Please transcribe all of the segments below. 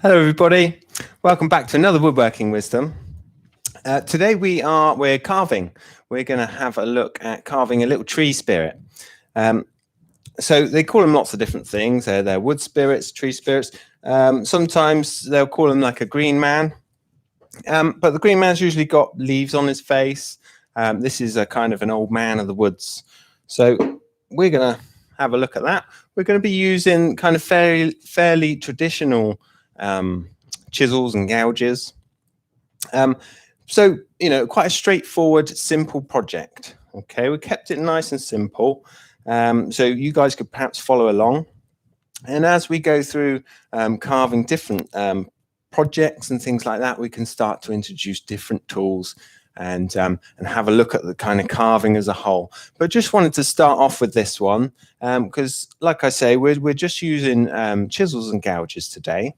Hello everybody, welcome back to another Woodworking Wisdom. Today we're carving. We're going to have a look at carving a little tree spirit. So they call them lots of different things. They're wood spirits, tree spirits. Sometimes they'll call them like a green man, but the green man's usually got leaves on his face. This is a kind of an old man of the woods. So we're going to have a look at that. We're going to be using kind of fairly traditional chisels and gouges. So, you know, quite a straightforward, simple project. Okay, we kept it nice and simple. So you guys could perhaps follow along. And as we go through carving different projects and things like that, we can start to introduce different tools and have a look at the kind of carving as a whole. But just wanted to start off with this one because, like I say, we're just using chisels and gouges today.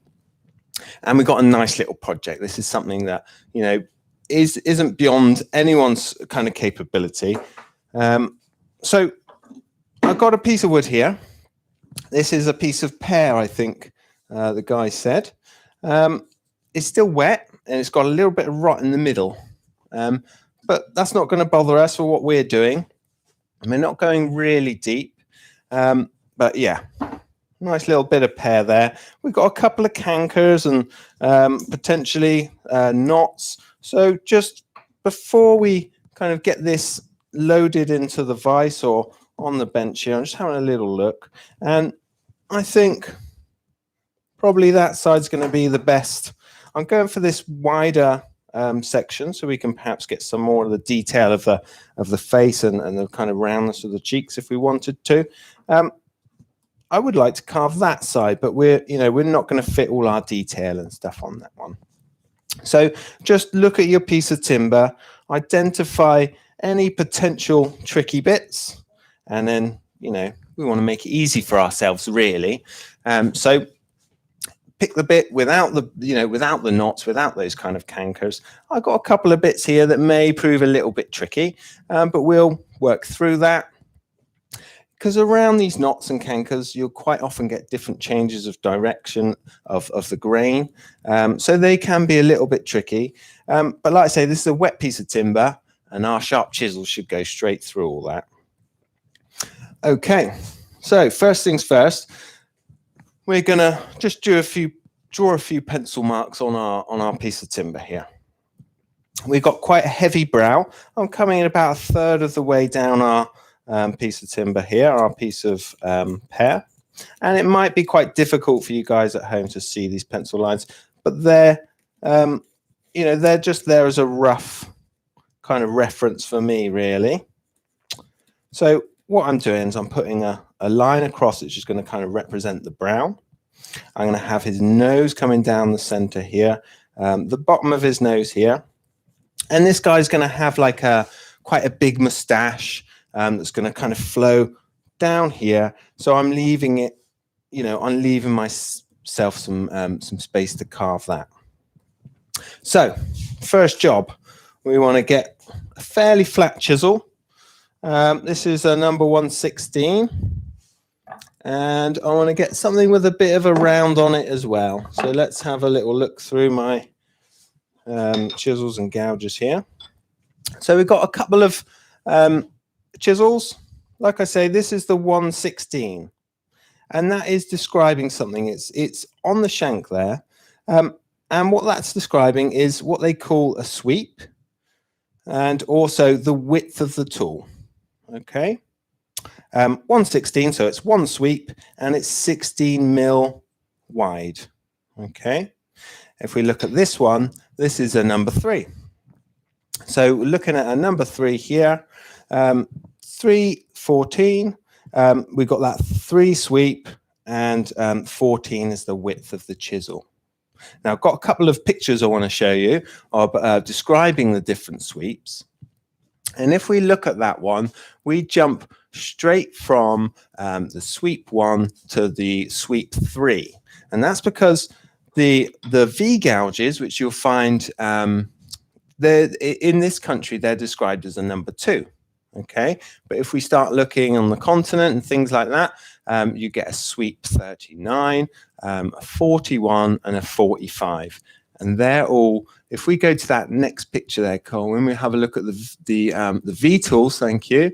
And we've got a nice little project. This is something that, you know, isn't beyond anyone's kind of capability. So I've got a piece of wood here. This is a piece of pear, I think the guy said. It's still wet and it's got a little bit of rot in the middle. But that's not going to bother us for what we're doing. We're not going really deep. But yeah. Nice little bit of pear there. We've got a couple of cankers and potentially knots. So just before we kind of get this loaded into the vise or on the bench here, I'm just having a little look. And I think probably that side's going to be the best. I'm going for this wider section so we can perhaps get some more of the detail of the face and the kind of roundness of the cheeks if we wanted to. I would like to carve that side, but we're not going to fit all our detail and stuff on that one. So just look at your piece of timber, identify any potential tricky bits, and then, you know, we want to make it easy for ourselves, really. So pick the bit without the, without the knots, without those kind of cankers. I've got a couple of bits here that may prove a little bit tricky, but we'll work through that. Because around these knots and cankers, you'll quite often get different changes of direction of the grain. So they can be a little bit tricky. But like I say, this is a wet piece of timber, and our sharp chisel should go straight through all that. Okay, so first things first, we're going to just draw a few pencil marks on our piece of timber here. We've got quite a heavy brow. I'm coming in about a third of the way down our piece of timber here, our piece of pear, and it might be quite difficult for you guys at home to see these pencil lines, but they're they're just there as a rough kind of reference for me, really. So what I'm doing is I'm putting a line across which is going to kind of represent the brow. I'm going to have his nose coming down the center here, the bottom of his nose here, and this guy's going to have like quite a big mustache. That's going to kind of flow down here. So I'm leaving it, I'm leaving myself some space to carve that. So first job, we want to get a fairly flat chisel. This is a number 116. And I want to get something with a bit of a round on it as well. So let's have a little look through my chisels and gouges here. So we've got a couple of chisels. Like I say, this is the 116, and that is describing something. It's on the shank there, and what that's describing is what they call a sweep, and also the width of the tool. Okay, 116, so it's one sweep, and it's 16 mil wide. Okay, if we look at this one, this is a number 3. So we're looking at a number 3 here. 314, we've got that 3 sweep, and 14 is the width of the chisel. Now I've got a couple of pictures I want to show you of describing the different sweeps. And if we look at that one, we jump straight from the sweep 1 to the sweep 3. And that's because the V gouges, which you'll find in this country, they're described as a number 2. Okay, but if we start looking on the continent and things like that, you get a sweep 39, a 41, and a 45. And they're all, if we go to that next picture there, Cole, when we have a look at the V tools, thank you,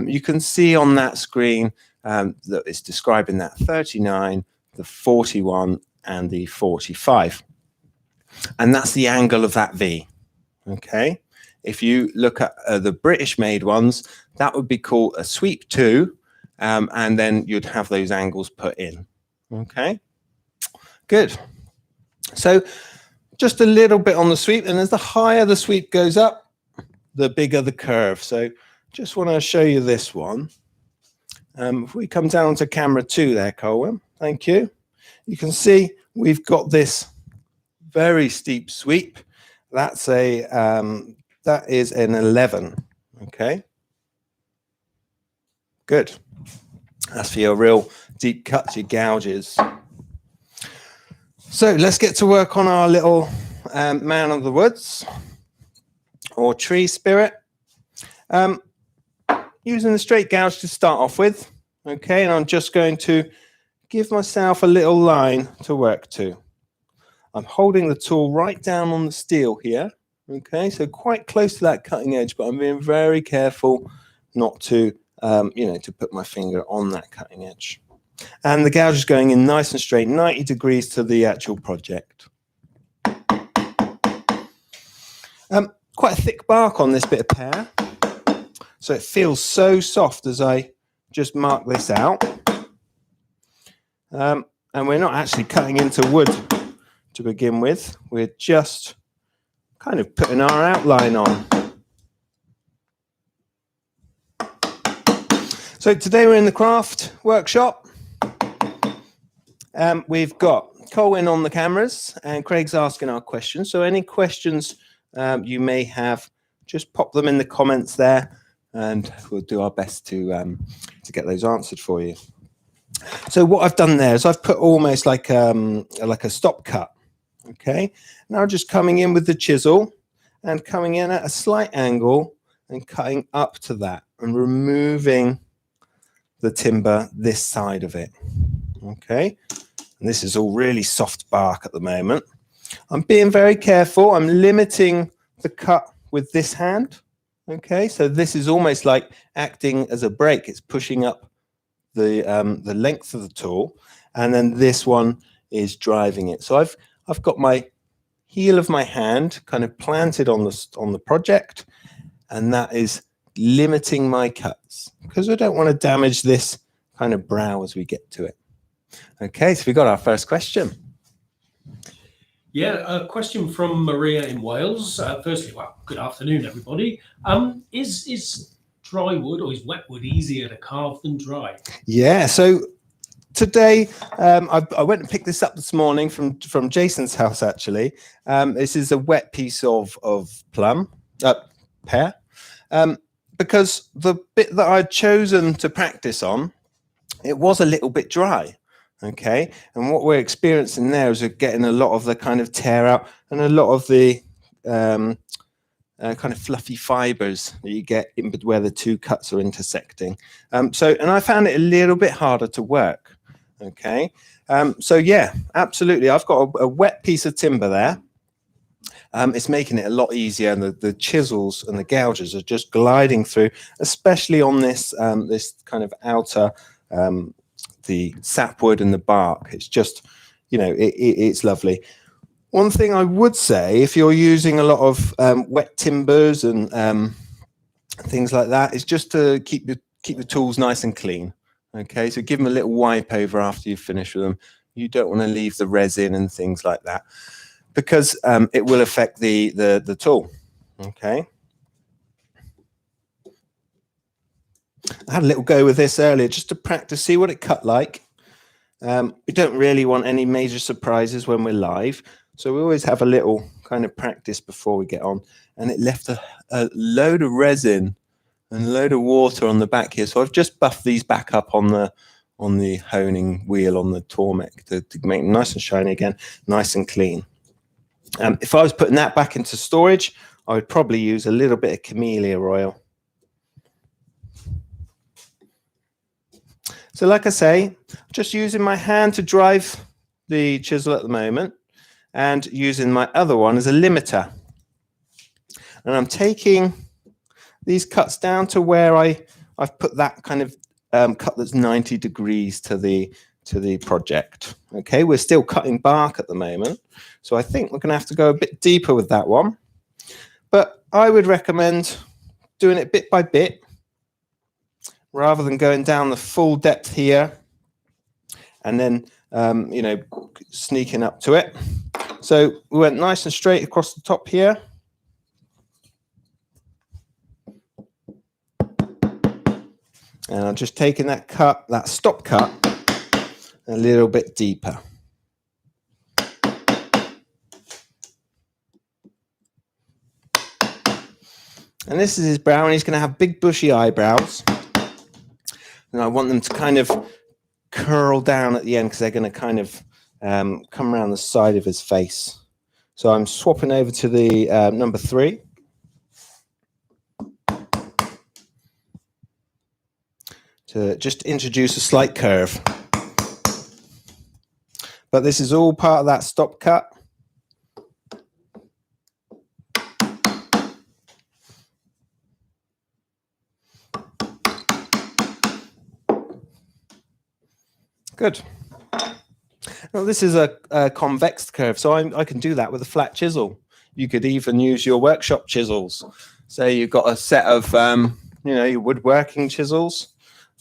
you can see on that screen that it's describing that 39, the 41, and the 45. And that's the angle of that V, okay? If you look at the British-made ones, that would be called a sweep 2, and then you'd have those angles put in, okay? Good. So just a little bit on the sweep, and as the higher the sweep goes up, the bigger the curve. So just want to show you this one. If we come down to camera 2 there, Colin, thank you. You can see we've got this very steep sweep. That's a that is an 11. Okay, good. That's for your real deep cuts, your gouges. So let's get to work on our little man of the woods or tree spirit. Using the straight gouge to start off with. Okay, and I'm just going to give myself a little line to work to. I'm holding the tool right down on the steel here. Okay, so quite close to that cutting edge, but I'm being very careful not to, to put my finger on that cutting edge. And the gouge is going in nice and straight, 90 degrees to the actual project. Quite a thick bark on this bit of pear. So it feels so soft as I just mark this out. And we're not actually cutting into wood to begin with. We're just kind of putting our outline on. So today we're in the craft workshop. We've got Colin on the cameras and Craig's asking our questions. So any questions you may have, just pop them in the comments there and we'll do our best to get those answered for you. So what I've done there is I've put almost like a stop cut. Okay, now just coming in with the chisel and coming in at a slight angle and cutting up to that and removing the timber this side of it. Okay, and this is all really soft bark at the moment. I'm being very careful. I'm limiting the cut with this hand. Okay, so this is almost like acting as a brake. It's pushing up the length of the tool, and then this one is driving it. So I've got my heel of my hand kind of planted on the project, and that is limiting my cuts because I don't want to damage this kind of brow as we get to it. Okay, so we got our first question. Yeah, a question from Maria in Wales. Firstly, well, good afternoon, everybody. Is dry wood or is wet wood easier to carve than dry? Yeah, so today I went and picked this up this morning from Jason's house, actually. This is a wet piece of pear, because the bit that I'd chosen to practice on, it was a little bit dry. Okay, and what we're experiencing there is we're getting a lot of the kind of tear out and a lot of the kind of fluffy fibers that you get in where the two cuts are intersecting. And I found it a little bit harder to work. Okay, so yeah, absolutely. I've got a wet piece of timber there. It's making it a lot easier, and the chisels and the gouges are just gliding through, especially on this this kind of outer the sapwood and the bark. It's just, it's lovely. One thing I would say, if you're using a lot of wet timbers and things like that, is just to keep the tools nice and clean. Okay, so give them a little wipe over after you finish with them. You don't want to leave the resin and things like that because it will affect the tool. Okay. I had a little go with this earlier just to practice, see what it cut like. We don't really want any major surprises when we're live, so we always have a little kind of practice before we get on. And it left a load of resin and a load of water on the back here, so I've just buffed these back up on the honing wheel on the Tormek to make them nice and shiny again, nice and clean. If I was putting that back into storage, I would probably use a little bit of camellia oil. So like I say, just using my hand to drive the chisel at the moment and using my other one as a limiter. And I'm taking these cuts down to where I've put that kind of cut that's 90 degrees to the project. Okay, we're still cutting bark at the moment, so I think we're going to have to go a bit deeper with that one. But I would recommend doing it bit by bit rather than going down the full depth here and then you know, sneaking up to it. So we went nice and straight across the top here. And I'm just taking that cut, that stop cut, a little bit deeper. And this is his brow, and he's going to have big bushy eyebrows. And I want them to kind of curl down at the end because they're going to kind of come around the side of his face. So I'm swapping over to the number 3. To just introduce a slight curve. But this is all part of that stop cut. Good. Well, this is a convex curve, so I can do that with a flat chisel. You could even use your workshop chisels. Say you've got a set of you know, your woodworking chisels.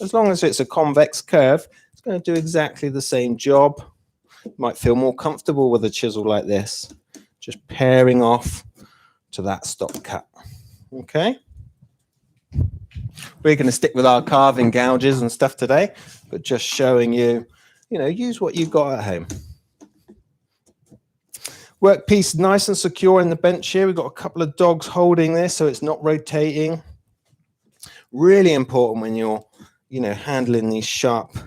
As long as it's a convex curve, it's going to do exactly the same job. You might feel more comfortable with a chisel like this, just pairing off to that stop cut. Okay. We're going to stick with our carving gouges and stuff today, but just showing you, you know, use what you've got at home. Workpiece nice and secure in the bench here. We've got a couple of dogs holding this so it's not rotating. Really important when you're, you know, handling these sharp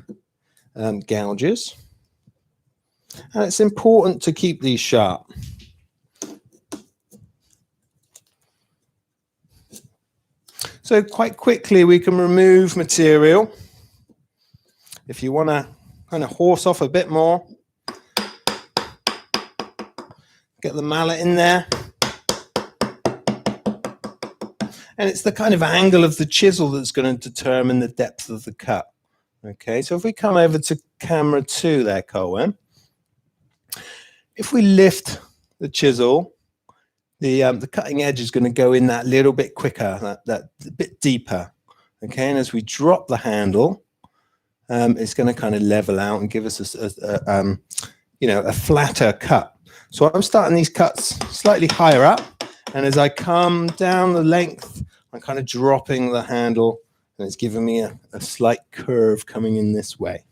gouges. And it's important to keep these sharp. So quite quickly we can remove material. If you want to kind of horse off a bit more, get the mallet in there. And it's the kind of angle of the chisel that's going to determine the depth of the cut. Okay, so if we come over to camera 2 there, Colin, if we lift the chisel, the cutting edge is going to go in that little bit quicker, that bit deeper. Okay, and as we drop the handle, it's going to kind of level out and give us you know, a flatter cut. So I'm starting these cuts slightly higher up, and as I come down the length, I'm kind of dropping the handle, and it's giving me a slight curve coming in this way.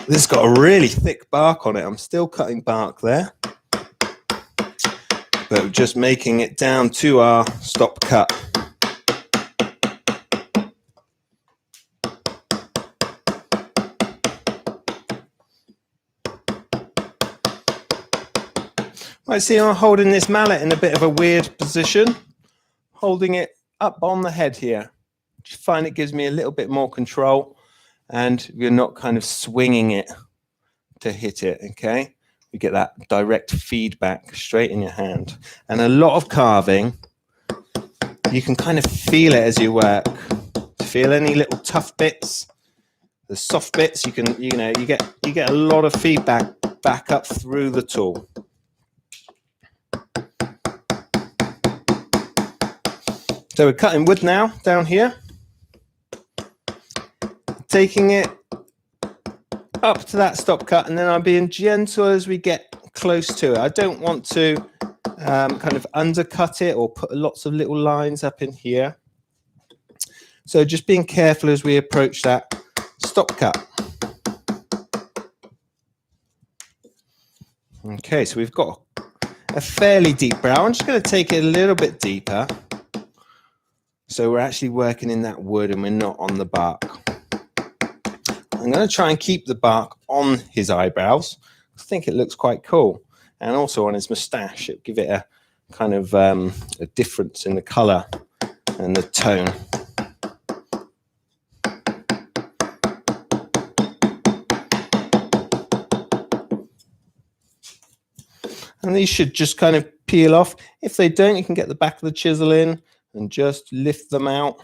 This has got a really thick bark on it. I'm still cutting bark there, but just making it down to our stop cut. Right, see, I'm holding this mallet in a bit of a weird position, holding it up on the head here. Just find it gives me a little bit more control, and you're not kind of swinging it to hit it, okay? You get that direct feedback straight in your hand. And a lot of carving, you can kind of feel it as you work. Feel any little tough bits, the soft bits, you get a lot of feedback back up through the tool. So we're cutting wood now down here, taking it up to that stop cut, and then I'm being gentle as we get close to it. I don't want to kind of undercut it or put lots of little lines up in here. So just being careful as we approach that stop cut. Okay, so we've got a fairly deep brow. I'm just going to take it a little bit deeper. So we're actually working in that wood and we're not on the bark. I'm going to try and keep the bark on his eyebrows. I think it looks quite cool. And also on his moustache, it'll give it a kind of a difference in the color and the tone. And these should just kind of peel off. If they don't, you can get the back of the chisel in and just lift them out.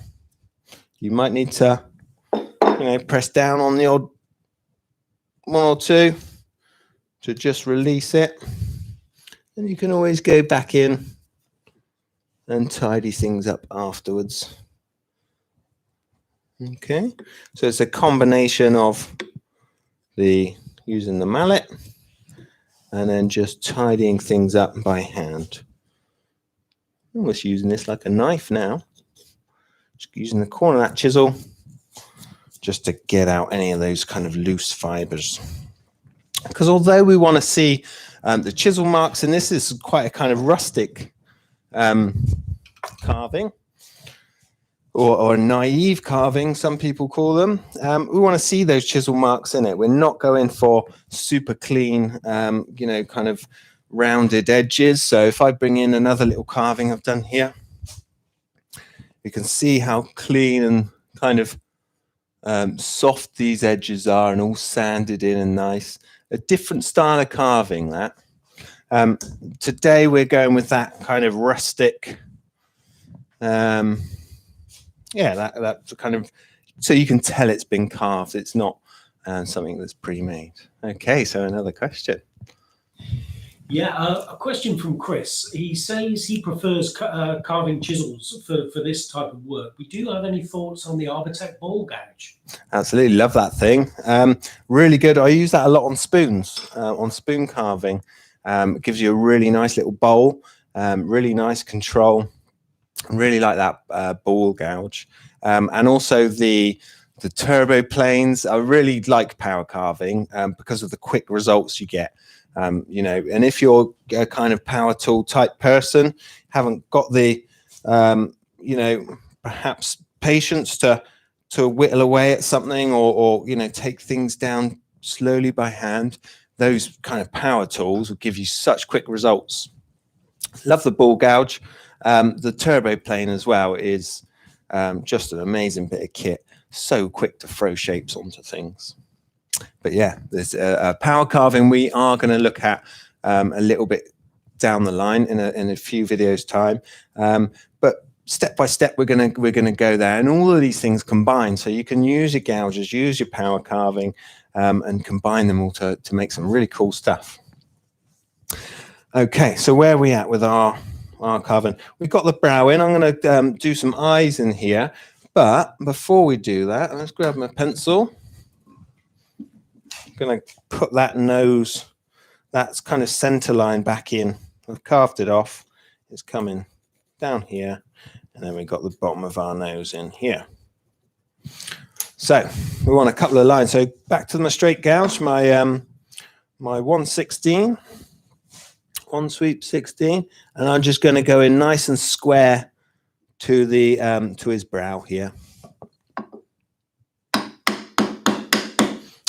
You might need to, press down on the odd one or two to just release it. And you can always go back in and tidy things up afterwards. Okay, so it's a combination of using the mallet and then just tidying things up by hand. Almost using this like a knife now. Just using the corner of that chisel just to get out any of those kind of loose fibers. Because although we want to see the chisel marks, and this is quite a kind of rustic carving, or naive carving, some people call them. We want to see those chisel marks in it. We're not going for super clean, kind of rounded edges. So if I bring in another little carving I've done here, you can see how clean and kind of soft these edges are and all sanded in and nice. A different style of carving, that. Today we're going with that kind of rustic, that kind of, so you can tell it's been carved. It's not something that's pre-made. Okay, so another question. Yeah, a question from Chris. He says he prefers carving chisels for this type of work. We do have any thoughts on the Arbortech ball gouge? Absolutely, love that thing. Really good. I use that a lot on spoons, on spoon carving. It gives you a really nice little bowl, really nice control. Really like that ball gouge, and also the turbo planes. I really like power carving because of the quick results you get. And if you're a kind of power tool type person, haven't got the perhaps patience to whittle away at something or take things down slowly by hand, those kind of power tools will give you such quick results. Love the ball gouge. The turbo plane as well is just an amazing bit of kit. So quick to throw shapes onto things. But yeah, there's power carving we are going to look at a little bit down the line in a few videos time. But step by step, we're going to go there, and all of these things combine. So you can use your gouges, use your power carving, and combine them all to make some really cool stuff. Okay, so where are we at with our carving? We've got the brow in. I'm going to do some eyes in here. But before we do that, let's grab my pencil. I'm going to put that nose, that's kind of center line back in. I've carved it off. It's coming down here. And then we've got the bottom of our nose in here. So we want a couple of lines. So back to my straight gouge, my 1/16. 1 sweep 16, and I'm just going to go in nice and square to the to his brow here,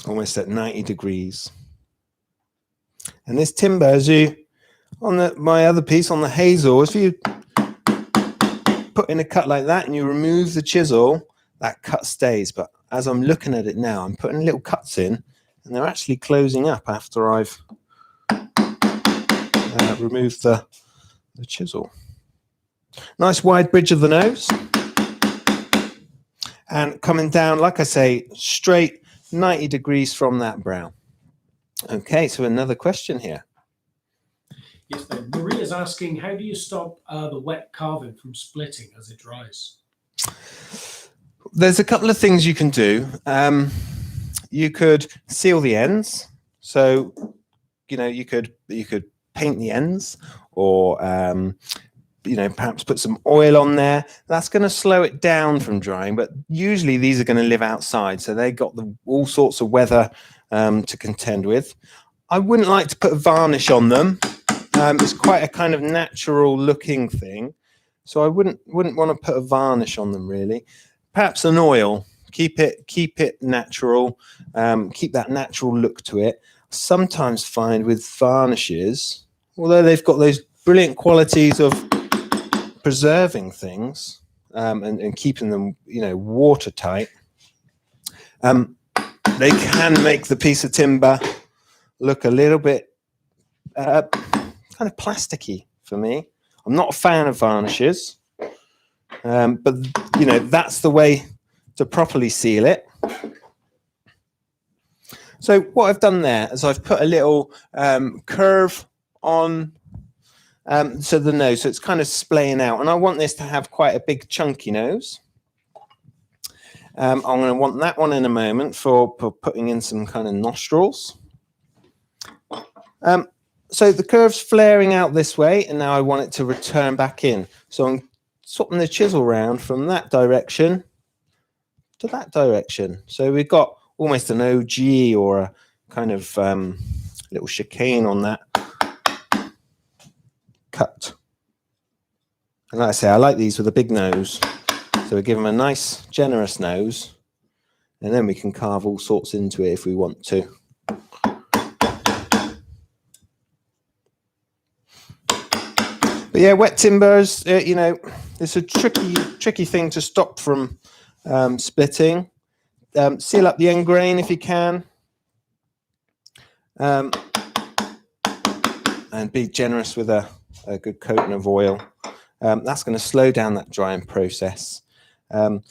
almost at 90 degrees. And this timber, as you on my other piece on the hazel, if you put in a cut like that and you remove the chisel, that cut stays. But as I'm looking at it now, I'm putting little cuts in, and they're actually closing up after I've remove the chisel. Nice wide bridge of the nose, and coming down, like I say, straight 90 degrees from that brow. Okay, so another question here. Yes, Ben. Maria's asking, how do you stop the wet carving from splitting as it dries? There's a couple of things you can do. You could seal the ends, so you could paint the ends, or perhaps put some oil on there. That's going to slow it down from drying, but usually these are going to live outside, so they got all sorts of weather to contend with. I wouldn't like to put a varnish on them. It's quite a kind of natural looking thing, so I wouldn't want to put a varnish on them really. Perhaps an oil. Keep it natural. Keep that natural look to it. Sometimes find with varnishes, although they've got those brilliant qualities of preserving things and keeping them, watertight, they can make the piece of timber look a little bit kind of plasticky for me. I'm not a fan of varnishes, but you know, that's the way to properly seal it. So what I've done there is I've put a little curve on so the nose, so it's kind of splaying out, and I want this to have quite a big chunky nose. I'm going to want that one in a moment for putting in some kind of nostrils. So the curve's flaring out this way, and now I want it to return back in. So I'm swapping the chisel round from that direction to that direction. So we've got almost an OG or a kind of little chicane on that cut. And like I say, I like these with a big nose. So we give them a nice, generous nose, and then we can carve all sorts into it if we want to. But yeah, wet timbers, you know, it's a tricky thing to stop from splitting. Seal up the end grain if you can. And be generous with a good coating of oil. That's going to slow down that drying process. But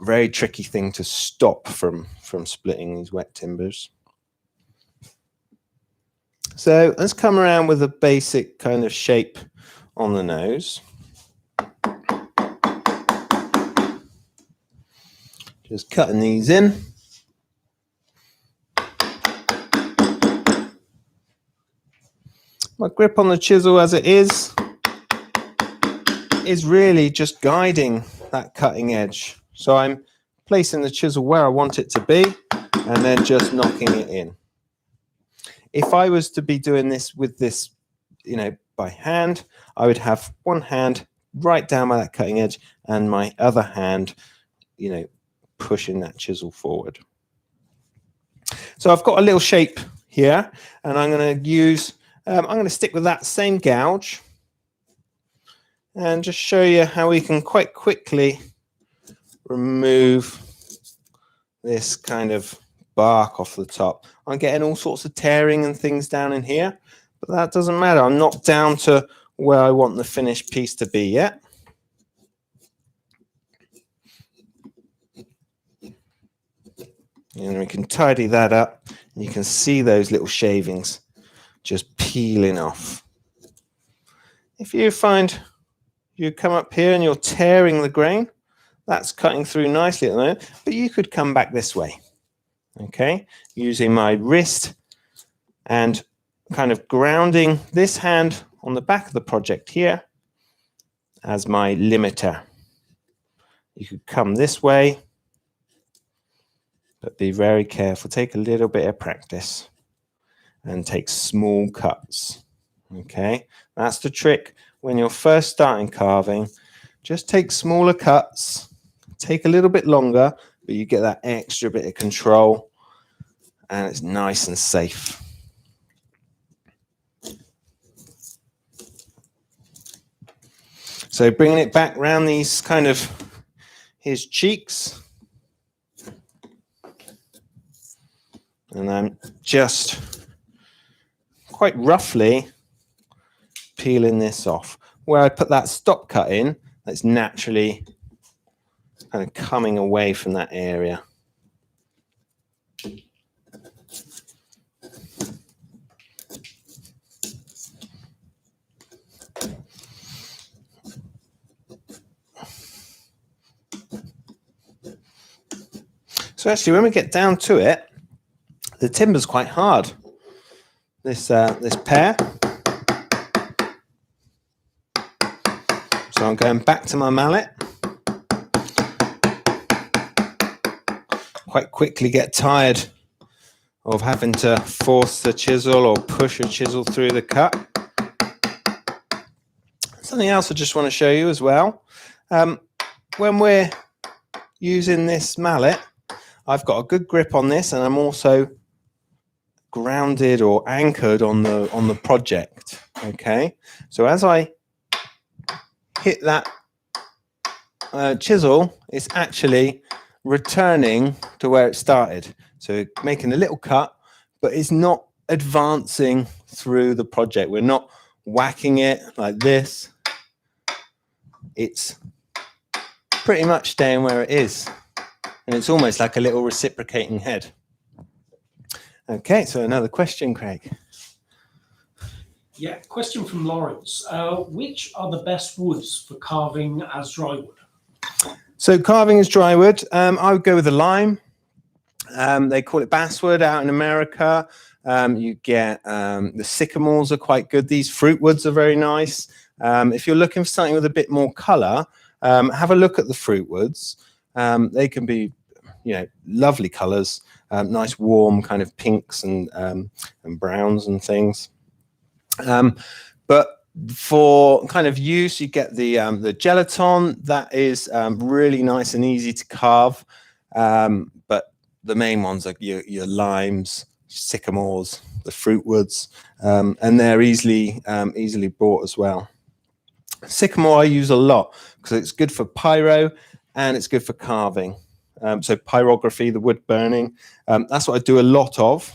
very tricky thing to stop from splitting these wet timbers. So let's come around with a basic kind of shape on the nose. Just cutting these in. My grip on the chisel as it is really just guiding that cutting edge. So I'm placing the chisel where I want it to be and then just knocking it in. If I was to be doing this with this, you know, by hand, I would have one hand right down by that cutting edge and my other hand, you know, pushing that chisel forward. So I've got a little shape here, and I'm going to use, I'm going to stick with that same gouge and just show you how we can quite quickly remove this kind of bark off the top. I'm getting all sorts of tearing and things down in here, but that doesn't matter. I'm not down to where I want the finished piece to be yet. And we can tidy that up. And you can see those little shavings just peeling off. If you find you come up here and you're tearing the grain, that's cutting through nicely at the moment, but you could come back this way. Okay, using my wrist and kind of grounding this hand on the back of the project here as my limiter. You could come this way, but be very careful. Take a little bit of practice and take small cuts. Okay, that's the trick when you're first starting carving. Just take smaller cuts, take a little bit longer, but you get that extra bit of control and it's nice and safe. So bringing it back around these kind of his cheeks. And I'm just quite roughly peeling this off. Where I put that stop cut in, that's naturally kind of coming away from that area. So actually, when we get down to it, the timber's quite hard. This pear. So I'm going back to my mallet. Quite quickly get tired of having to force the chisel or push a chisel through the cut. Something else I just want to show you as well. When we're using this mallet, I've got a good grip on this, and I'm also grounded or anchored on the project. Okay, so as I hit that chisel, it's actually returning to where it started. So making a little cut, but it's not advancing through the project. We're not whacking it like this. It's pretty much staying where it is. And it's almost like a little reciprocating head. Okay, so another question, Craig. Yeah, question from Lawrence. Which are the best woods for carving as dry wood? So carving as dry wood, I would go with the lime. They call it basswood out in America. You get the sycamores are quite good. These fruit woods are very nice. If you're looking for something with a bit more color, have a look at the fruit woods. They can be, lovely colors, nice warm kind of pinks and browns and things. But for kind of use, you get the gelaton. That is really nice and easy to carve. But the main ones are your limes, sycamores, the fruit woods, and they're easily bought as well. Sycamore I use a lot because it's good for pyro and it's good for carving. So pyrography, the wood burning, that's what I do a lot of.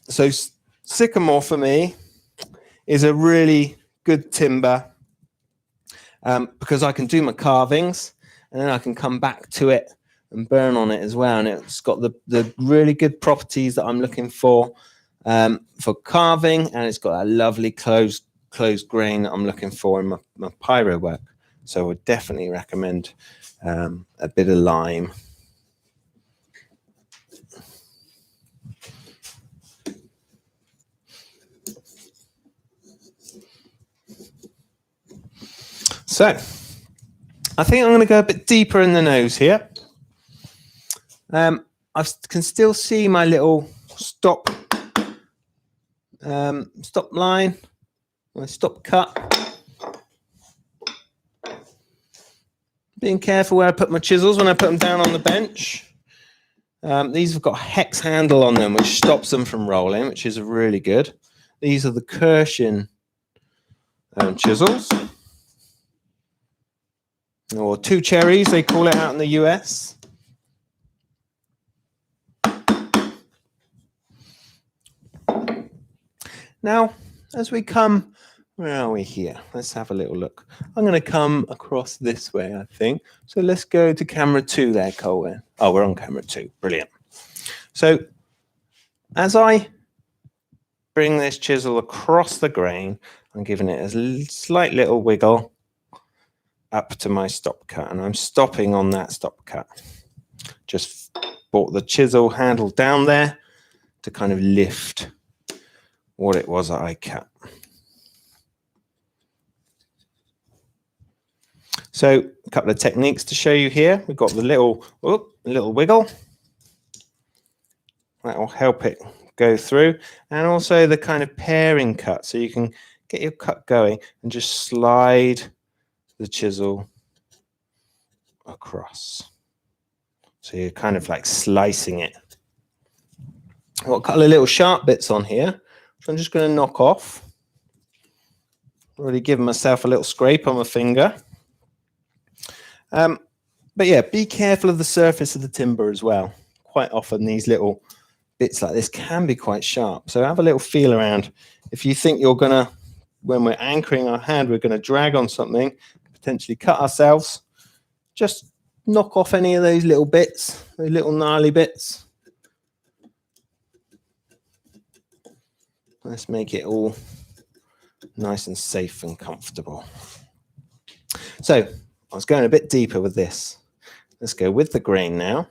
So sycamore for me is a really good timber because I can do my carvings and then I can come back to it and burn on it as well. And it's got the really good properties that I'm looking for carving, and it's got a lovely closed grain that I'm looking for in my pyro work. So I would definitely recommend a bit of lime. So I think I'm going to go a bit deeper in the nose here. I can still see my little stop line, my stop cut. Being careful where I put my chisels when I put them down on the bench. These have got a hex handle on them, which stops them from rolling, which is really good. These are the Kirschen chisels, or two cherries, they call it out in the US. Now, as we come, where are we here? Let's have a little look. I'm going to come across this way, I think. So let's go to camera 2 there, Colin. Oh, we're on camera 2. Brilliant. So as I bring this chisel across the grain, I'm giving it a slight little wiggle up to my stop cut, and I'm stopping on that stop cut. Just brought the chisel handle down there to kind of lift what it was that I cut. So a couple of techniques to show you here. We've got the little wiggle. That will help it go through. And also the kind of pairing cut. So you can get your cut going and just slide the chisel across. So you're kind of like slicing it. I've got a couple of little sharp bits on here, which I'm just going to knock off. Already given myself a little scrape on my finger. But yeah, be careful of the surface of the timber as well. Quite often these little bits like this can be quite sharp. So have a little feel around. If you think you're going to, when we're anchoring our hand, we're going to drag on something, potentially cut ourselves, just knock off any of those little bits, those little gnarly bits. Let's make it all nice and safe and comfortable. So I was going a bit deeper with this. Let's go with the grain now.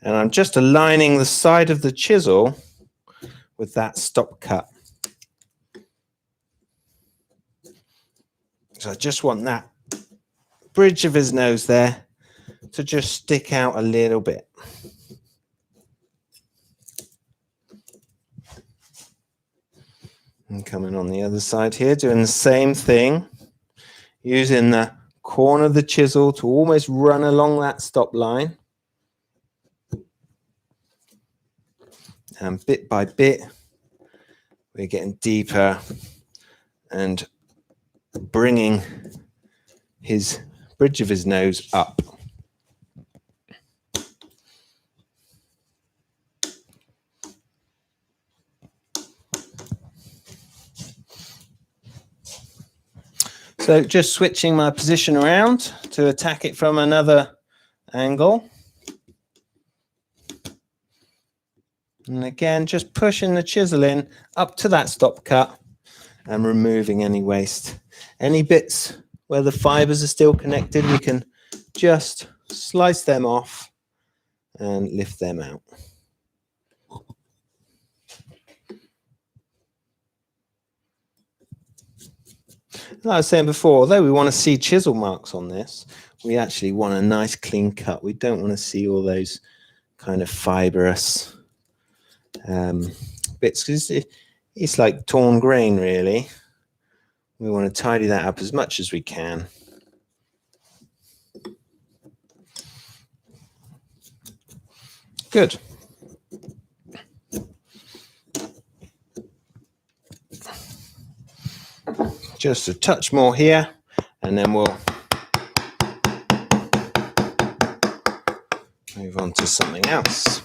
And I'm just aligning the side of the chisel with that stop cut. So I just want that bridge of his nose there to just stick out a little bit. And coming on the other side here, doing the same thing, using the corner of the chisel to almost run along that stop line. And bit by bit, we're getting deeper and bringing his bridge of his nose up. So just switching my position around to attack it from another angle. And again, just pushing the chisel in up to that stop cut and removing any waste. Any bits where the fibers are still connected, we can just slice them off and lift them out. Like I was saying before, although we want to see chisel marks on this, we actually want a nice clean cut. We don't want to see all those kind of fibrous bits, because it's like torn grain, really. We want to tidy that up as much as we can. Good. Just a touch more here, and then we'll move on to something else.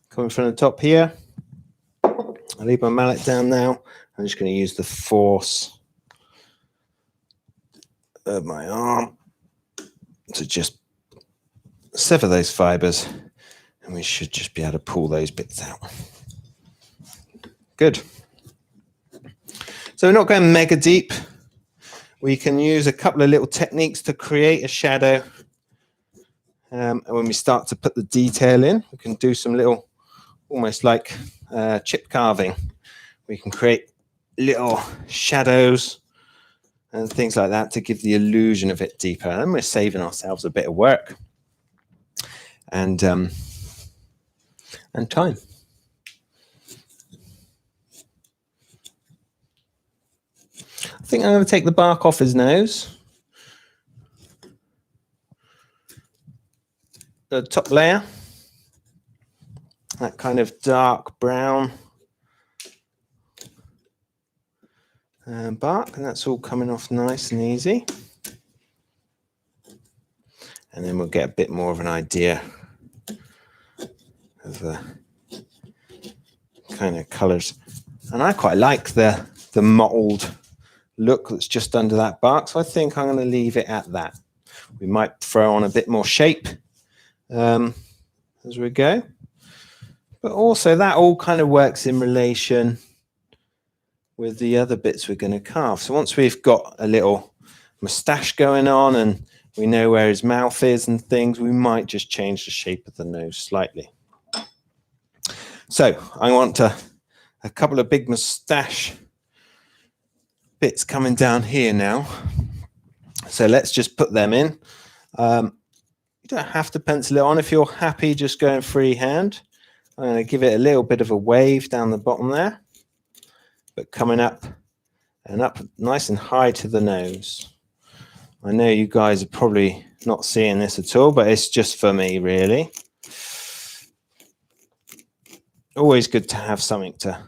Coming from the top here, I'll leave my mallet down now. I'm just going to use the force of my arm to just sever those fibers, and we should just be able to pull those bits out. Good. So we're not going mega deep. We can use a couple of little techniques to create a shadow. And when we start to put the detail in, we can do some little, almost like chip carving. We can create little shadows and things like that to give the illusion of it deeper. And we're saving ourselves a bit of work and time. I think I'm going to take the bark off his nose. The top layer, that kind of dark brown bark, and that's all coming off nice and easy. And then we'll get a bit more of an idea of the kind of colours. And I quite like the mottled look that's just under that bark, so I think I'm going to leave it at that. We might throw on a bit more shape as we go, but also that all kind of works in relation with the other bits we're going to carve. So once we've got a little moustache going on and we know where his mouth is and things, we might just change the shape of the nose slightly. So I want a couple of big moustache bits coming down here now. So let's just put them in. You don't have to pencil it on if you're happy just going freehand. I'm going to give it a little bit of a wave down the bottom there, but coming up and up nice and high to the nose. I know you guys are probably not seeing this at all, but it's just for me, really. Always good to have something to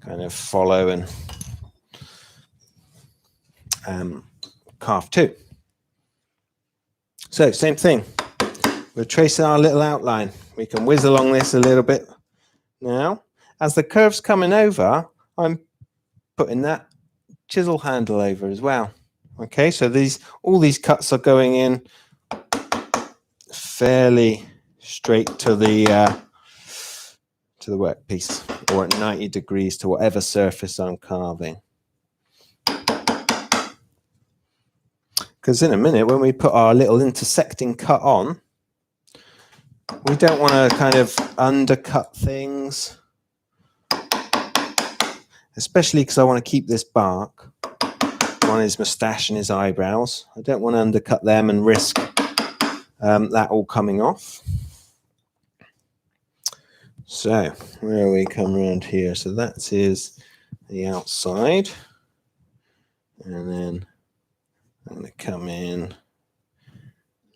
kind of follow and carve too. So same thing. We're tracing our little outline. We can whiz along this a little bit now. As the curve's coming over, I'm putting that chisel handle over as well. Okay, so all these cuts are going in fairly straight to the workpiece, or at 90 degrees to whatever surface I'm carving. Because in a minute, when we put our little intersecting cut on, we don't want to kind of undercut things, especially because I want to keep this bark on his moustache and his eyebrows. I don't want to undercut them and risk that all coming off. So where we come around here, so that is the outside, and then I'm going to come in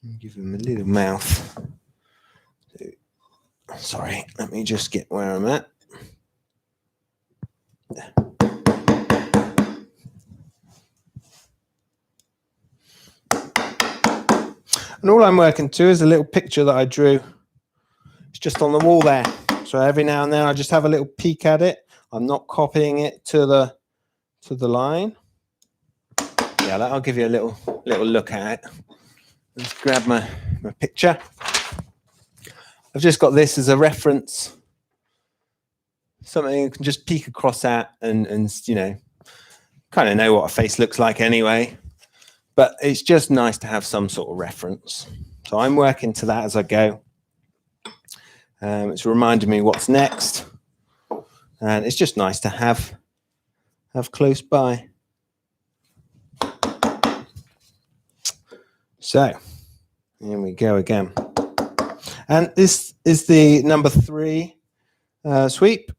and give him a little mouth. Sorry, let me just get where I'm at. And all I'm working to is a little picture that I drew. It's just on the wall there. So every now and then I just have a little peek at it. I'm not copying it to the line. Yeah, I'll give you a little look at it. Let's grab my picture. I've just got this as a reference. Something you can just peek across at and you know, kind of know what a face looks like anyway. But it's just nice to have some sort of reference. So I'm working to that as I go. It's reminding me what's next. And it's just nice to have close by. So here we go again. And this is the number 3 sweep.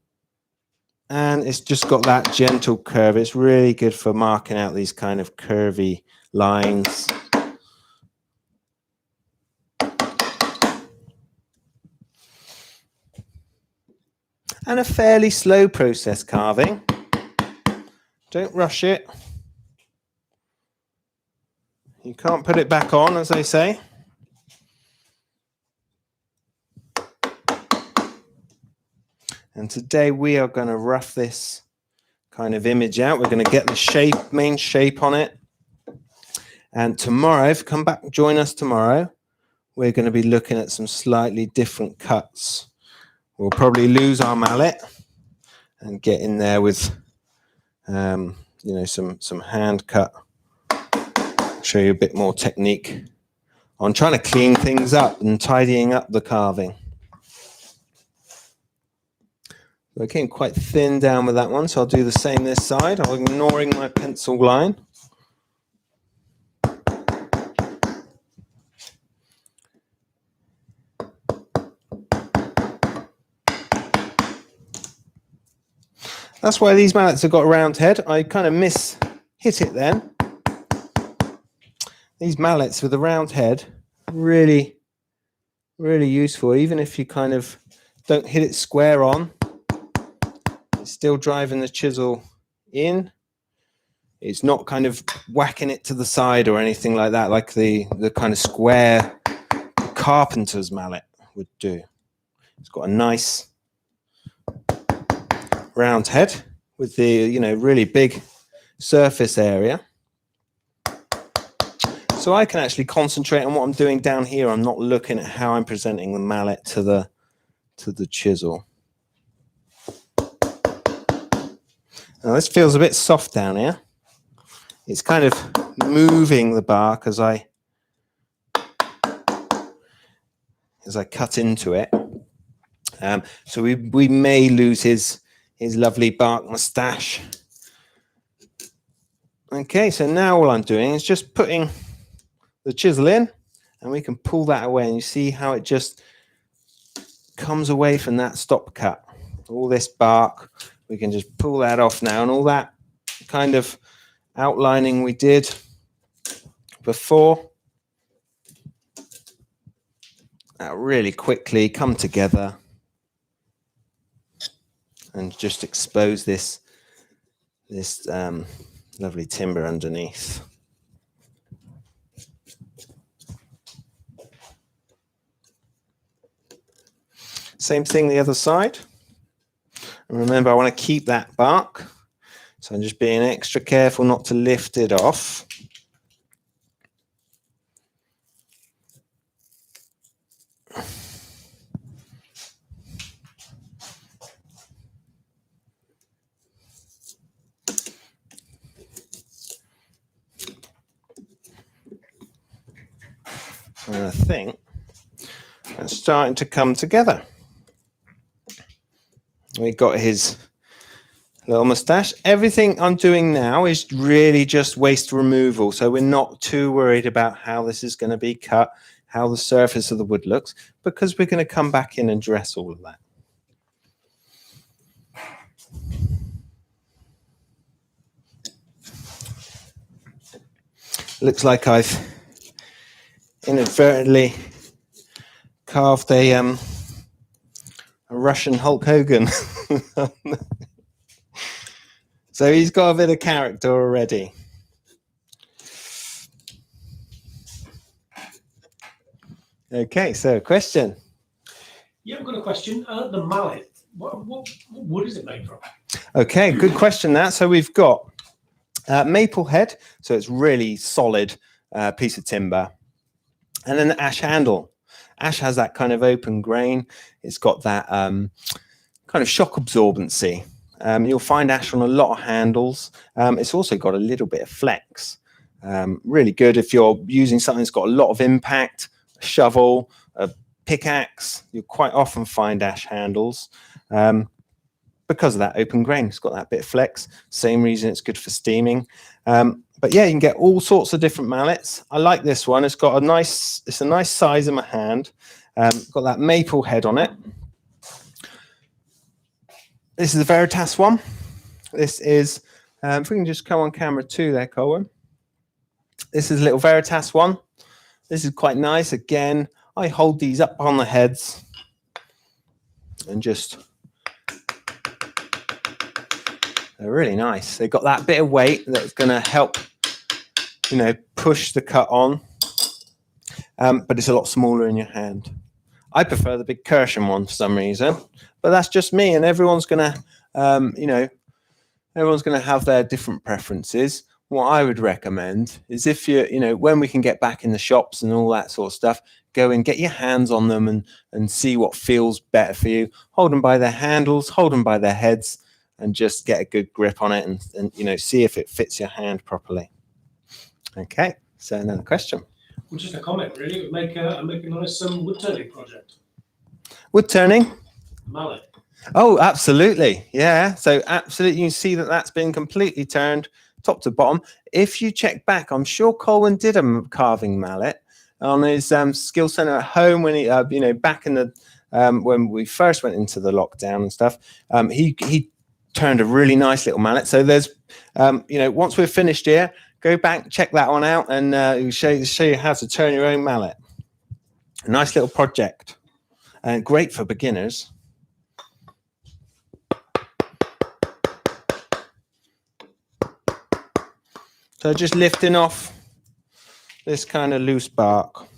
And it's just got that gentle curve. It's really good for marking out these kind of curvy lines. And a fairly slow process carving. Don't rush it. You can't put it back on, as they say. And today we are going to rough this kind of image out. We're going to get the shape, main shape on it. And tomorrow, if you come back and join us tomorrow, we're going to be looking at some slightly different cuts. We'll probably lose our mallet and get in there with, you know, some hand cut. Show you a bit more technique on trying to clean things up and tidying up the carving. So I came quite thin down with that one, so I'll do the same this side. I'm ignoring my pencil line. That's why these mallets have got a round head. I kind of hit it then. These mallets with a round head, really, really useful. Even if you kind of don't hit it square on, it's still driving the chisel in. It's not kind of whacking it to the side or anything like that, like the kind of square carpenter's mallet would do. It's got a nice round head with the, you know, really big surface area. So I can actually concentrate on what I'm doing down here. I'm not looking at how I'm presenting the mallet to the chisel. Now this feels a bit soft down here. It's kind of moving the bark as I cut into it. So we may lose his lovely bark moustache. Okay, so now all I'm doing is just putting the chisel in, and we can pull that away, and you see how it just comes away from that stop cut. All this bark, we can just pull that off now, and all that kind of outlining we did before, that really quickly come together and just expose this lovely timber underneath. Same thing the other side. And remember, I want to keep that bark, so I'm just being extra careful not to lift it off. And I think that's starting to come together. We got his little moustache. Everything I'm doing now is really just waste removal, so we're not too worried about how this is going to be cut, how the surface of the wood looks, because we're going to come back in and dress all of that. Looks like I've inadvertently carved a Russian Hulk Hogan. So he's got a bit of character already. Okay, so question. Yeah, I've got a question. The mallet, what wood is it made from? Okay, good question that. So we've got maple head, so it's really solid piece of timber. And then the ash handle. Ash has that kind of open grain. It's got that kind of shock absorbency. You'll find ash on a lot of handles. It's also got a little bit of flex. Really good if you're using something that's got a lot of impact, a shovel, a pickaxe. You'll quite often find ash handles because of that open grain. It's got that bit of flex. Same reason it's good for steaming. But yeah, you can get all sorts of different mallets. I like this one. It's got a nice size in my hand. Got that maple head on it. This is the Veritas one. This is, if we can just come on camera too there, Colin. This is a little Veritas one. This is quite nice. Again, I hold these up on the heads and just, they're really nice. They've got that bit of weight that's going to help, you know, push the cut on, but it's a lot smaller in your hand. I prefer the big Kirschen one for some reason, but that's just me, and everyone's going to, you know, everyone's going to have their different preferences. What I would recommend is if you know, when we can get back in the shops and all that sort of stuff, go and get your hands on them and see what feels better for you. Hold them by their handles, hold them by their heads, and just get a good grip on it and you know, see if it fits your hand properly. Okay, so another question. Well, just a comment, really. It would make a nice wood turning project. Wood turning? Mallet. Oh, absolutely. Yeah. So absolutely, you can see that that's been completely turned top to bottom. If you check back, I'm sure Colin did a carving mallet on his skill center at home when he, you know, back in the when we first went into the lockdown and stuff. He turned a really nice little mallet. So there's, you know, once we're finished here, go back, check that one out, and it'll show you how to turn your own mallet. A nice little project, and great for beginners. So just lifting off this kind of loose bark.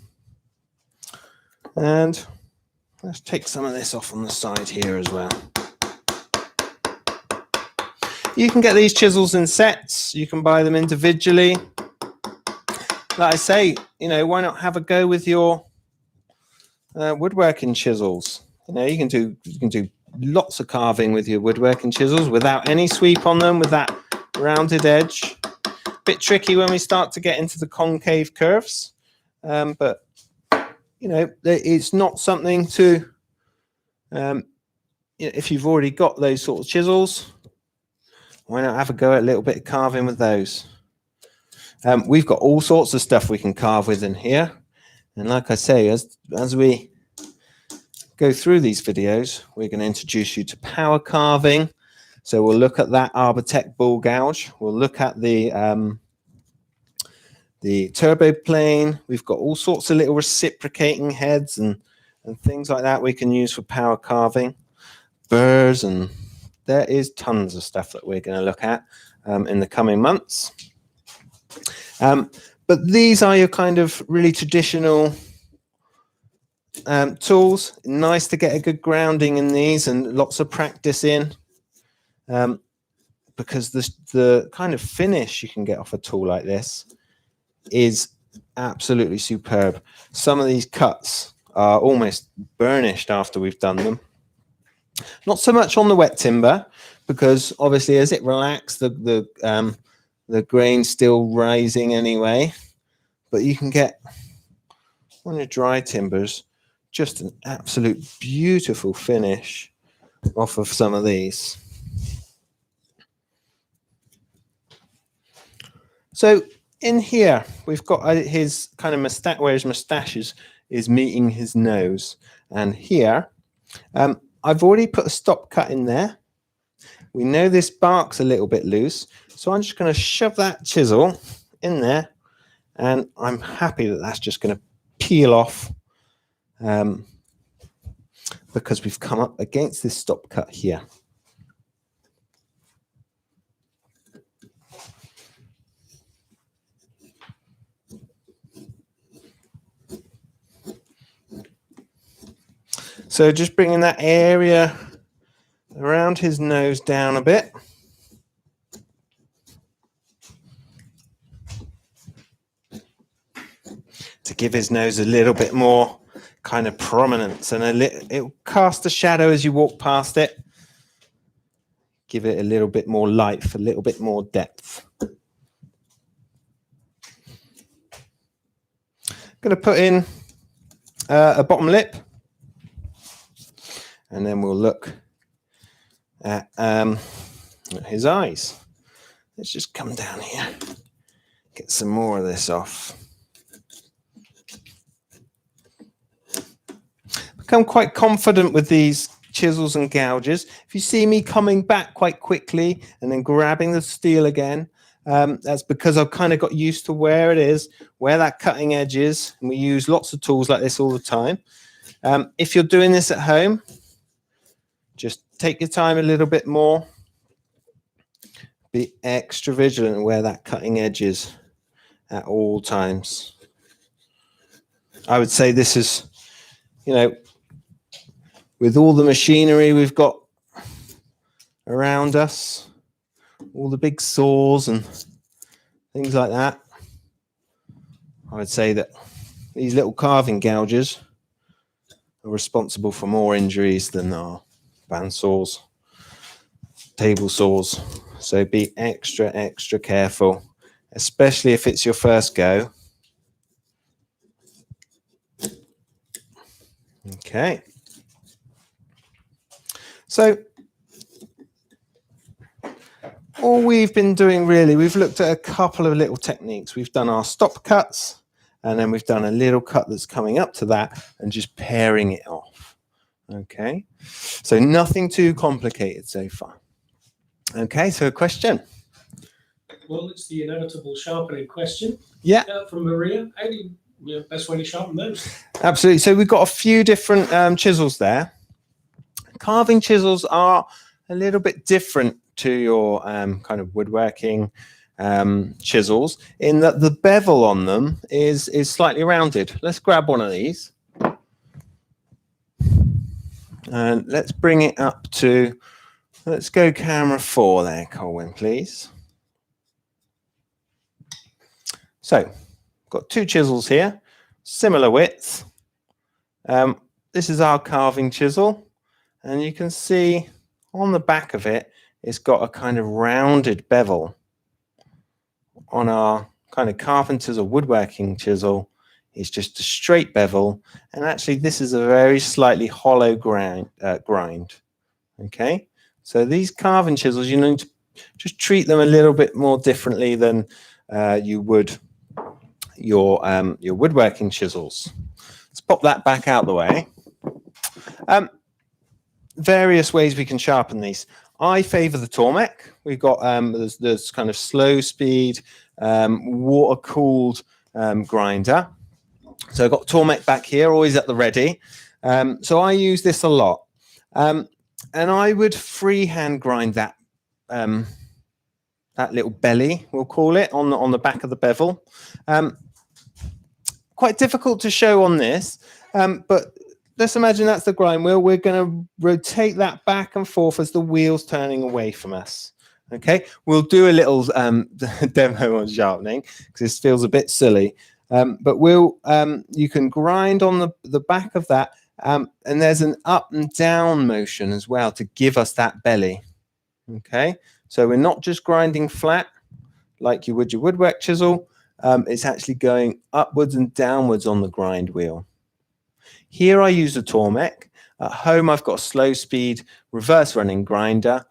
And let's take some of this off on the side here as well. You can get these chisels in sets. You can buy them individually. Like I say, you know, why not have a go with your woodworking chisels? You know, you can do lots of carving with your woodworking chisels without any sweep on them, with that rounded edge. Bit tricky when we start to get into the concave curves, but you know, it's not something to, you know, if you've already got those sort of chisels, why not have a go at a little bit of carving with those? We've got all sorts of stuff we can carve with in here, and like I say, as we go through these videos, we're going to introduce you to power carving. So we'll look at that Arbortech ball gouge. We'll look at the turbo plane. We've got all sorts of little reciprocating heads and things like that we can use for power carving. Burrs, and there is tons of stuff that we're going to look at in the coming months. But these are your kind of really traditional tools. Nice to get a good grounding in these and lots of practice in. Because the kind of finish you can get off a tool like this is absolutely superb. Some of these cuts are almost burnished after we've done them. Not so much on the wet timber, because obviously as it relaxes, the grain's still rising anyway. But you can get on your dry timbers just an absolute beautiful finish off of some of these. So in here, we've got his kind of mustache, where his mustache is meeting his nose. And here, I've already put a stop cut in there. We know this bark's a little bit loose, so I'm just going to shove that chisel in there, and I'm happy that that's just going to peel off because we've come up against this stop cut here. So just bringing that area around his nose down a bit. To give his nose a little bit more kind of prominence, and it'll cast a shadow as you walk past it. Give it a little bit more life, a little bit more depth. I'm going to put in a bottom lip, and then we'll look at his eyes. Let's just come down here, get some more of this off. Become quite confident with these chisels and gouges. If you see me coming back quite quickly and then grabbing the steel again, that's because I've kind of got used to where it is, where that cutting edge is, and we use lots of tools like this all the time. If you're doing this at home, just take your time a little bit more. Be extra vigilant where that cutting edge is at all times. I would say this is, you know, with all the machinery we've got around us, all the big saws and things like that, I would say that these little carving gouges are responsible for more injuries than our bandsaws, table saws. So be extra, extra careful, especially if it's your first go. Okay. So all we've been doing really, we've looked at a couple of little techniques. We've done our stop cuts, and then we've done a little cut that's coming up to that and just pairing it off. Okay, so nothing too complicated so far. Okay, so a question. Well, it's the inevitable sharpening question. Yeah. From Maria. How do you, best way to sharpen those? Absolutely. So we've got a few different chisels there. Carving chisels are a little bit different to your kind of woodworking chisels in that the bevel on them is slightly rounded. Let's grab one of these. And let's bring it up to, let's go camera 4 there, Colwyn, please. So, got two chisels here, similar width. This is our carving chisel, and you can see on the back of it, it's got a kind of rounded bevel. On our kind of carpenter's or woodworking chisel, it's just a straight bevel, and actually this is a very slightly hollow grind. Okay, so these carving chisels, you need to just treat them a little bit more differently than you would your woodworking chisels. Let's pop that back out the way. Various ways we can sharpen these. I favor the Tormek. We've got there's kind of slow speed water cooled grinder. So I've got Tormek back here, always at the ready. So I use this a lot, and I would freehand grind that that little belly, we'll call it, on the back of the bevel. Quite difficult to show on this, but let's imagine that's the grind wheel. We're going to rotate that back and forth as the wheel's turning away from us. Okay, we'll do a little demo on sharpening because this feels a bit silly. But you can grind on the back of that, and there's an up and down motion as well to give us that belly. Okay, so we're not just grinding flat like you would your woodwork chisel. It's actually going upwards and downwards on the grind wheel. Here I use a Tormek. At home I've got a slow speed reverse running grinder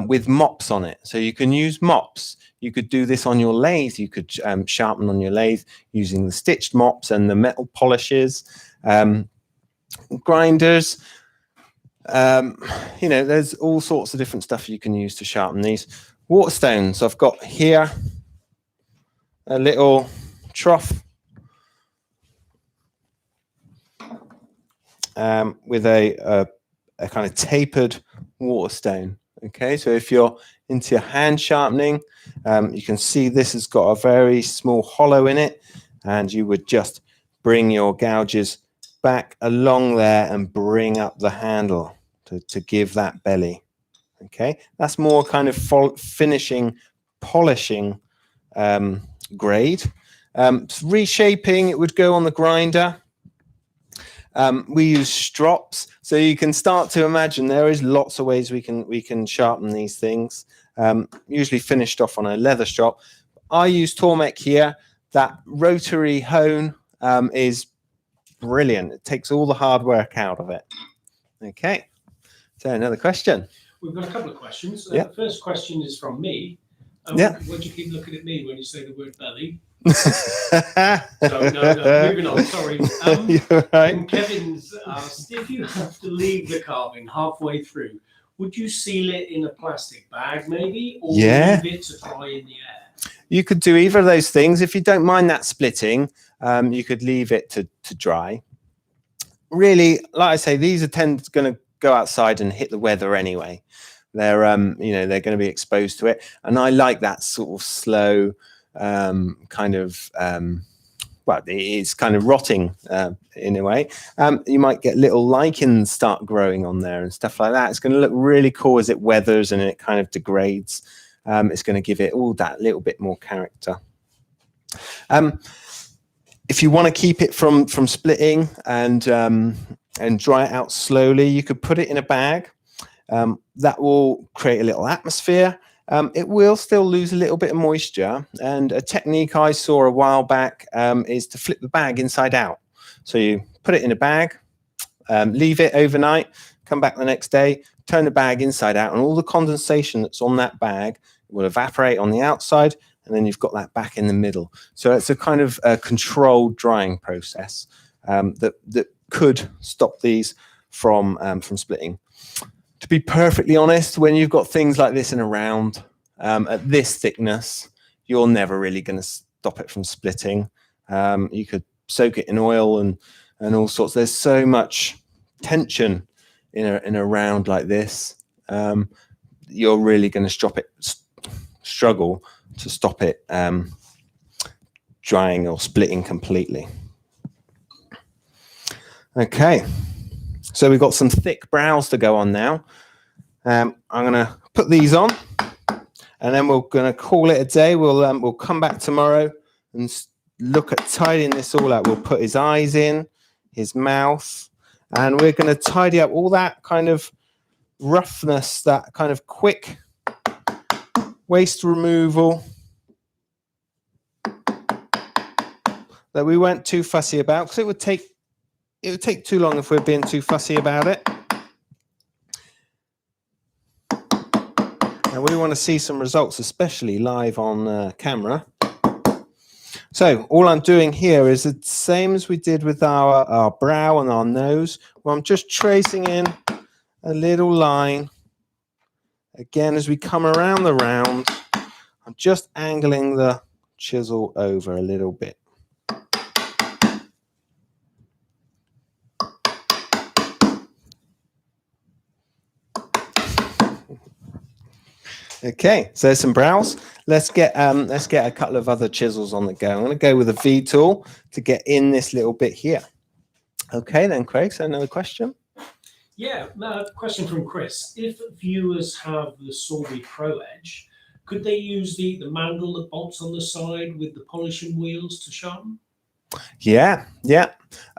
with mops on it. So you can use mops. You could do this on your lathe. You could sharpen on your lathe using the stitched mops and the metal polishes. Grinders. You know, there's all sorts of different stuff you can use to sharpen these. Waterstones. I've got here a little trough with a kind of tapered waterstone. Okay, so if you're into your hand sharpening, you can see this has got a very small hollow in it, and you would just bring your gouges back along there and bring up the handle to give that belly. Okay, that's more kind of finishing, polishing grade. Reshaping, it would go on the grinder. We use strops, so you can start to imagine there is lots of ways we can sharpen these things. Usually finished off on a leather strop. I use Tormek here. That rotary hone is brilliant. It takes all the hard work out of it. Okay, so another question. We've got a couple of questions. Yeah. The first question is from me. Yeah. Would you keep looking at me when you say the word belly? No, moving on, sorry. You're right. And Kevin's asked, if you have to leave the carving halfway through, would you seal it in a plastic bag maybe, or leave it to dry in the air? You could do either of those things. If you don't mind that splitting, you could leave it to dry. Really, like I say, these are going to go outside and hit the weather anyway. They're they're going to be exposed to it, and I like that sort of slow kind of well, it's kind of rotting in a way. You might get little lichens start growing on there and stuff like that. It's going to look really cool as it weathers and it kind of degrades. It's going to give it all that little bit more character. If you want to keep it from splitting and dry it out slowly, you could put it in a bag. That will create a little atmosphere. It will still lose a little bit of moisture. And a technique I saw a while back is to flip the bag inside out. So you put it in a bag, leave it overnight, come back the next day, turn the bag inside out, and all the condensation that's on that bag will evaporate on the outside, and then you've got that back in the middle. So it's a kind of controlled drying process that could stop these from splitting. To be perfectly honest, when you've got things like this in a round at this thickness, you're never really going to stop it from splitting. You could soak it in oil and all sorts. There's so much tension in a round like this. You're really going to struggle to stop it drying or splitting completely. Okay. So we've got some thick brows to go on now. I'm going to put these on, and then we're going to call it a day. We'll come back tomorrow and look at tidying this all up. We'll put his eyes in, his mouth, and we're going to tidy up all that kind of roughness, that kind of quick waste removal that we weren't too fussy about, because it would take too long if we're being too fussy about it. And we want to see some results, especially live on camera. So all I'm doing here is the same as we did with our brow and our nose, where I'm just tracing in a little line. Again, as we come around the round, I'm just angling the chisel over a little bit. Okay, so there's some brows. Let's get a couple of other chisels on the go. I'm going to go with a V tool to get in this little bit here. Okay, then, Craig. So another question. Yeah, question from Chris. If viewers have the Sorby Pro Edge, could they use the mandrel that bolts on the side with the polishing wheels to sharpen? Yeah.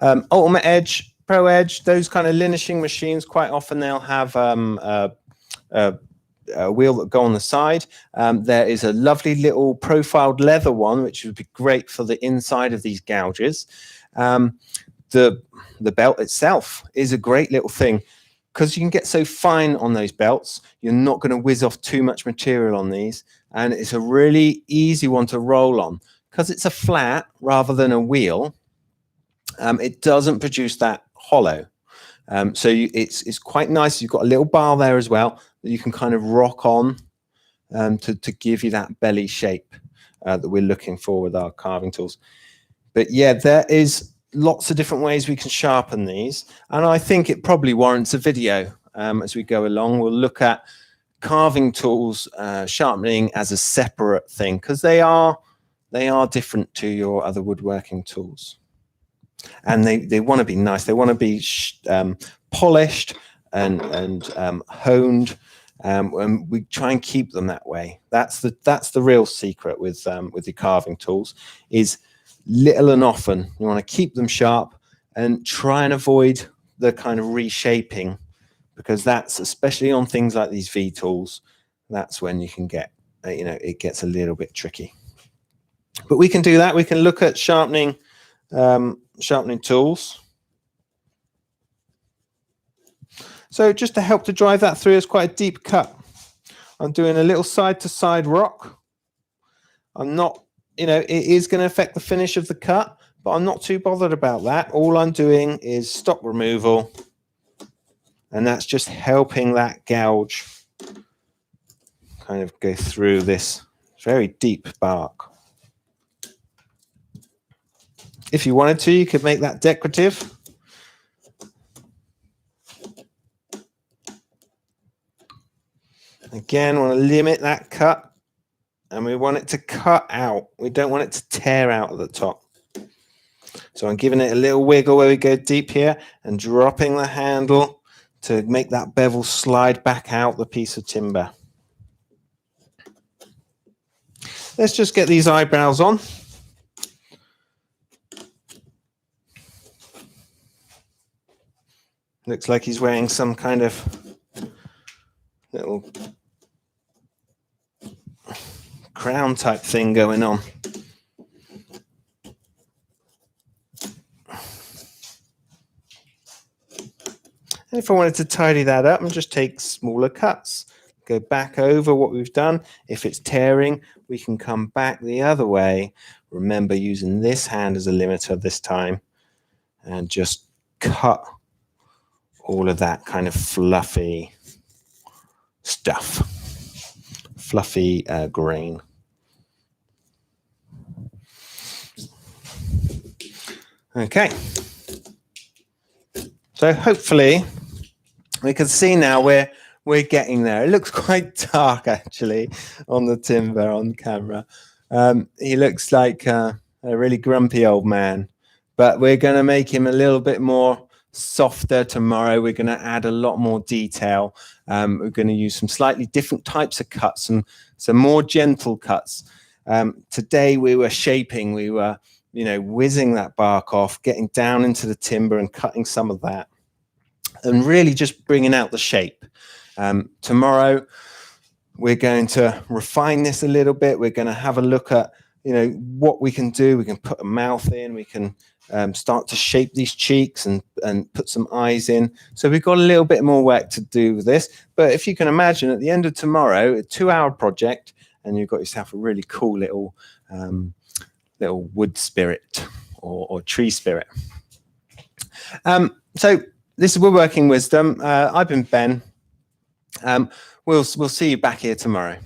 Ultimate Edge, Pro Edge, those kind of linishing machines, quite often they'll have a wheel that go on the side. There is a lovely little profiled leather one, which would be great for the inside of these gouges. The belt itself is a great little thing, because you can get so fine on those belts. You're not going to whiz off too much material on these, and it's a really easy one to roll on, because it's a flat rather than a wheel. It doesn't produce that hollow. So it's quite nice. You've got a little bar there as well that you can kind of rock on to give you that belly shape that we're looking for with our carving tools. But yeah, there is lots of different ways we can sharpen these, and I think it probably warrants a video as we go along. We'll look at carving tools, sharpening as a separate thing, because they are different to your other woodworking tools. And they want to be nice. They want to be polished and honed. And we try and keep them that way. That's the real secret with your carving tools, is little and often. You want to keep them sharp and try and avoid the kind of reshaping, because that's, especially on things like these V tools, that's when you can get, it gets a little bit tricky. But we can do that. We can look at sharpening tools. So just to help to drive that through, it's quite a deep cut. I'm doing a little side-to-side rock. I'm not, it is going to affect the finish of the cut, but I'm not too bothered about that. All I'm doing is stock removal, and that's just helping that gouge kind of go through this very deep bark. If you wanted to, you could make that decorative. Again, we want to limit that cut, and we want it to cut out. We don't want it to tear out at the top. So I'm giving it a little wiggle where we go deep here and dropping the handle to make that bevel slide back out the piece of timber. Let's just get these eyebrows on. Looks like he's wearing some kind of little crown type thing going on. And if I wanted to tidy that up and just take smaller cuts, go back over what we've done. If it's tearing, we can come back the other way. Remember, using this hand as a limiter this time, and just cut all of that kind of fluffy stuff, fluffy grain. Okay, so hopefully we can see now we're getting there. It looks quite dark actually on the timber on camera. He looks like a really grumpy old man, but we're going to make him a little bit more softer tomorrow. We're going to add a lot more detail. We're going to use some slightly different types of cuts, some more gentle cuts. Today we were shaping, we were whizzing that bark off, getting down into the timber and cutting some of that, and really just bringing out the shape. Tomorrow we're going to refine this a little bit. We're going to have a look at what we can do. We can put a mouth in, we can start to shape these cheeks and put some eyes in. So we've got a little bit more work to do with this, but if you can imagine, at the end of tomorrow, a 2-hour project, and you've got yourself a really cool little wood spirit or tree spirit. So this is Woodworking Wisdom. I've been Ben. We'll see you back here tomorrow.